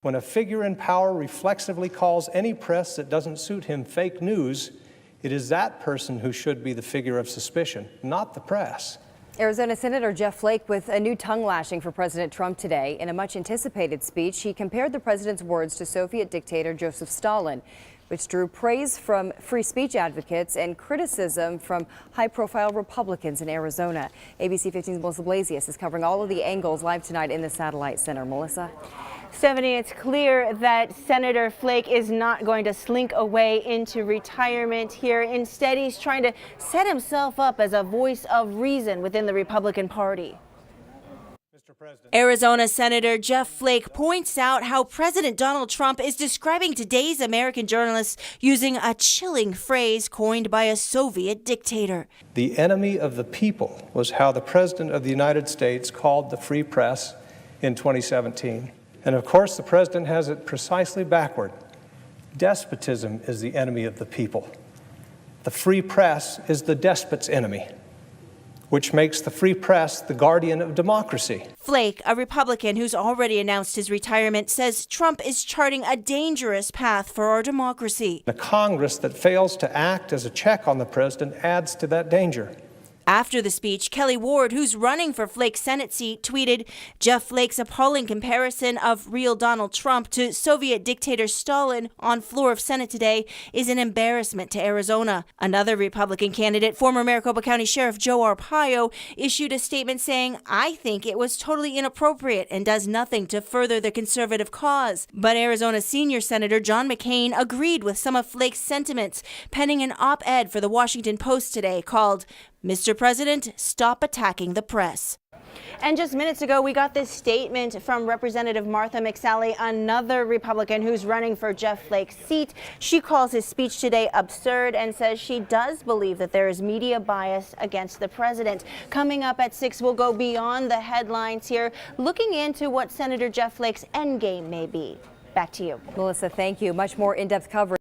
When a figure in power reflexively calls any press that doesn't suit him fake news, it is that person who should be the figure of suspicion, not the press. Arizona Senator Jeff Flake with a new tongue lashing for President Trump today. In a much anticipated speech, he compared the president's words to Soviet dictator Joseph Stalin, which drew praise from free speech advocates and criticism from high-profile Republicans in Arizona. ABC 15's Melissa Blasius is covering all of the angles live tonight in the Satellite Center. Melissa? Stephanie, it's clear that Senator Flake is not going to slink away into retirement here. Instead, he's trying to set himself up as a voice of reason within the Republican Party. Arizona Senator Jeff Flake points out how President Donald Trump is describing today's American journalists using a chilling phrase coined by a Soviet dictator. The enemy of the people was how the President of the United States called the free press in 2017. And of course, the president has it precisely backward. Despotism is the enemy of the people. The free press is the despot's enemy, which makes the free press the guardian of democracy. Flake, a Republican who's already announced his retirement, says Trump is charting a dangerous path for our democracy. A Congress that fails to act as a check on the president adds to that danger. After the speech, Kelly Ward, who's running for Flake's Senate seat, tweeted, Jeff Flake's appalling comparison of real Donald Trump to Soviet dictator Stalin on floor of Senate today is an embarrassment to Arizona. Another Republican candidate, former Maricopa County Sheriff Joe Arpaio, issued a statement saying, I think it was totally inappropriate and does nothing to further the conservative cause. But Arizona senior Senator John McCain agreed with some of Flake's sentiments, penning an op-ed for the Washington Post today called, Mr. President, stop attacking the press. And just minutes ago, we got this statement from Representative Martha McSally, another Republican who's running for Jeff Flake's seat. She calls his speech today absurd and says she does believe that there is media bias against the president. Coming up at 6, we'll go beyond the headlines here, looking into what Senator Jeff Flake's endgame may be. Back to you. Melissa, thank you. Much more in-depth coverage.